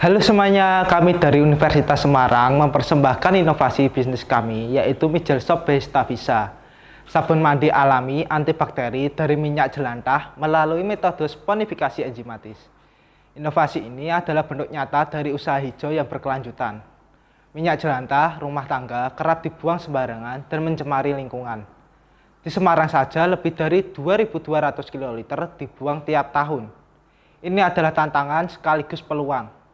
Halo semuanya, kami dari Universitas Semarang mempersembahkan inovasi bisnis kami, yaitu Mijel Shop Besta Visa. Sabun mandi alami antibakteri dari minyak jelantah melalui metode sponifikasi enzimatis. Inovasi ini adalah bentuk nyata dari usaha hijau yang berkelanjutan. Minyak jelantah rumah tangga kerap dibuang sembarangan dan mencemari lingkungan. Di Semarang saja lebih dari 2.200 kiloliter dibuang tiap tahun. Ini adalah tantangan sekaligus peluang.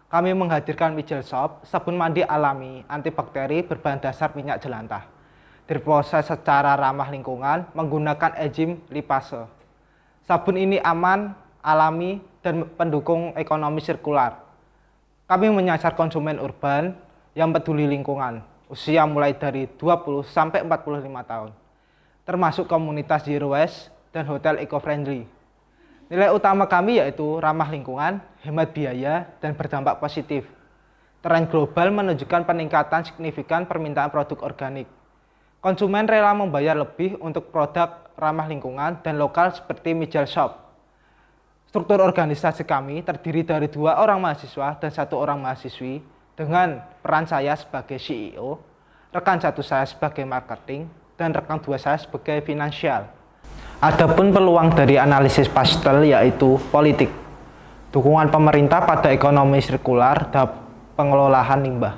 Kami menghadirkan Mijel Shop, sabun mandi alami antibakteri berbahan dasar minyak jelantah. Diproses secara ramah lingkungan menggunakan enzim lipase. Sabun ini aman, alami, dan pendukung ekonomi sirkular. Kami menyasar konsumen urban yang peduli lingkungan, usia mulai dari 20 sampai 45 tahun, termasuk komunitas zero waste dan hotel eco-friendly. Nilai utama kami yaitu ramah lingkungan, hemat biaya, dan berdampak positif. Tren global menunjukkan peningkatan signifikan permintaan produk organik. Konsumen rela membayar lebih untuk produk ramah lingkungan dan lokal seperti Mijel Shop. Struktur organisasi kami terdiri dari 2 orang mahasiswa dan 1 orang mahasiswi dengan peran saya sebagai CEO, rekan 1 saya sebagai marketing, dan rekan 2 saya sebagai finansial. Adapun peluang dari analisis pastel yaitu politik, dukungan pemerintah pada ekonomi sirkular dan pengelolaan limbah,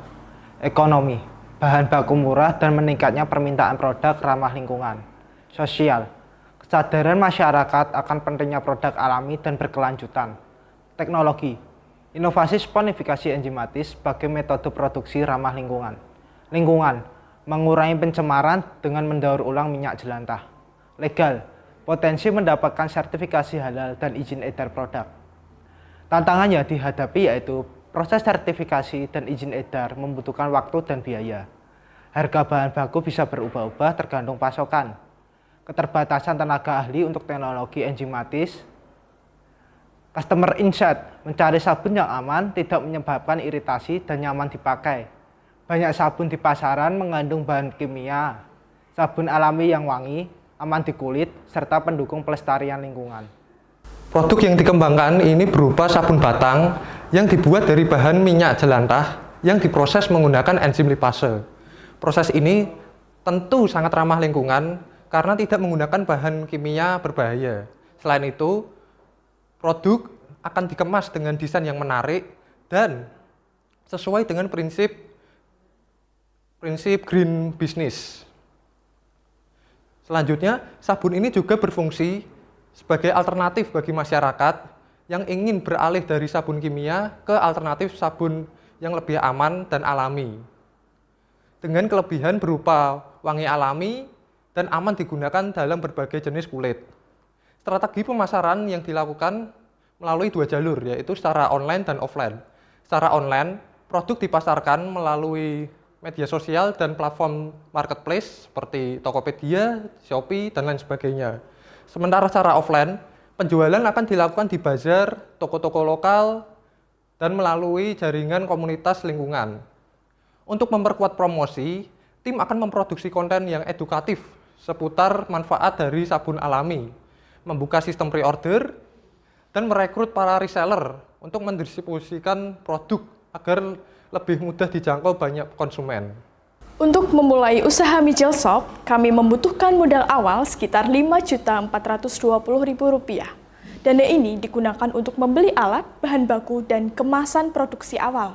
ekonomi, bahan baku murah dan meningkatnya permintaan produk ramah lingkungan, sosial, kesadaran masyarakat akan pentingnya produk alami dan berkelanjutan, teknologi, inovasi sponifikasi enzimatis sebagai metode produksi ramah lingkungan, mengurangi pencemaran dengan mendaur ulang minyak jelantah, legal, potensi mendapatkan sertifikasi halal dan izin edar produk. Tantangan yang dihadapi yaitu proses sertifikasi dan izin edar membutuhkan waktu dan biaya. Harga bahan baku bisa berubah-ubah tergantung pasokan. Keterbatasan tenaga ahli untuk teknologi enzimatis. Customer insight, mencari sabun yang aman, tidak menyebabkan iritasi dan nyaman dipakai. Banyak sabun di pasaran mengandung bahan kimia. Sabun alami yang wangi, aman di kulit, serta pendukung pelestarian lingkungan. Produk yang dikembangkan ini berupa sabun batang yang dibuat dari bahan minyak jelantah yang diproses menggunakan enzim lipase. Proses ini tentu sangat ramah lingkungan karena tidak menggunakan bahan kimia berbahaya. Selain itu, produk akan dikemas dengan desain yang menarik dan sesuai dengan prinsip green business. Selanjutnya, sabun ini juga berfungsi sebagai alternatif bagi masyarakat yang ingin beralih dari sabun kimia ke alternatif sabun yang lebih aman dan alami. Dengan kelebihan berupa wangi alami dan aman digunakan dalam berbagai jenis kulit. Strategi pemasaran yang dilakukan melalui 2 jalur, yaitu secara online dan offline. Secara online, produk dipasarkan melalui media sosial dan platform marketplace seperti Tokopedia, Shopee, dan lain sebagainya. Sementara secara offline, penjualan akan dilakukan di bazar, toko-toko lokal, dan melalui jaringan komunitas lingkungan. Untuk memperkuat promosi, tim akan memproduksi konten yang edukatif seputar manfaat dari sabun alami, membuka sistem pre-order, dan merekrut para reseller untuk mendistribusikan produk agar lebih mudah dijangkau banyak konsumen. Untuk memulai usaha Mijel Shop, kami membutuhkan modal awal sekitar Rp5.420.000. Dana ini digunakan untuk membeli alat, bahan baku, dan kemasan produksi awal.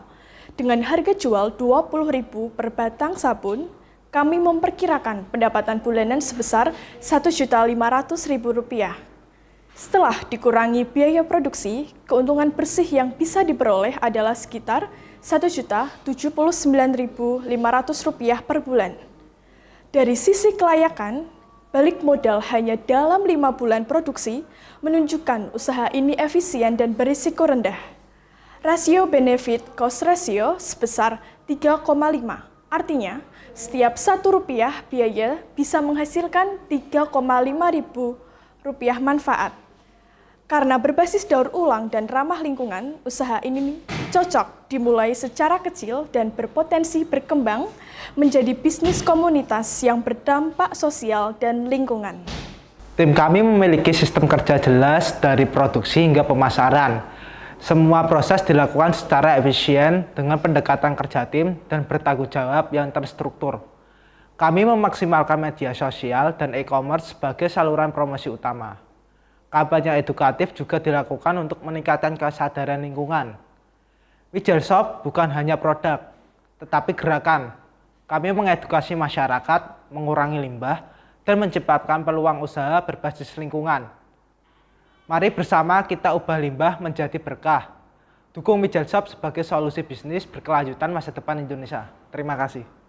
Dengan harga jual Rp20.000 per batang sabun, kami memperkirakan pendapatan bulanan sebesar Rp1.500.000. Setelah dikurangi biaya produksi, keuntungan bersih yang bisa diperoleh adalah sekitar Rp1.079.500 per bulan. Dari sisi kelayakan, balik modal hanya dalam 5 bulan produksi menunjukkan usaha ini efisien dan berisiko rendah. Rasio benefit cost ratio sebesar 3,5. Artinya, setiap Rp1 biaya bisa menghasilkan Rp3.500 manfaat. Karena berbasis daur ulang dan ramah lingkungan, usaha ini cocok dimulai secara kecil dan berpotensi berkembang menjadi bisnis komunitas yang berdampak sosial dan lingkungan. Tim kami memiliki sistem kerja jelas dari produksi hingga pemasaran. Semua proses dilakukan secara efisien dengan pendekatan kerja tim dan bertanggung jawab yang terstruktur. Kami memaksimalkan media sosial dan e-commerce sebagai saluran promosi utama. Kampanye edukatif juga dilakukan untuk meningkatkan kesadaran lingkungan. Mijel Shop bukan hanya produk, tetapi gerakan. Kami mengedukasi masyarakat, mengurangi limbah, dan menciptakan peluang usaha berbasis lingkungan. Mari bersama kita ubah limbah menjadi berkah. Dukung Mijel Shop sebagai solusi bisnis berkelanjutan masa depan Indonesia. Terima kasih.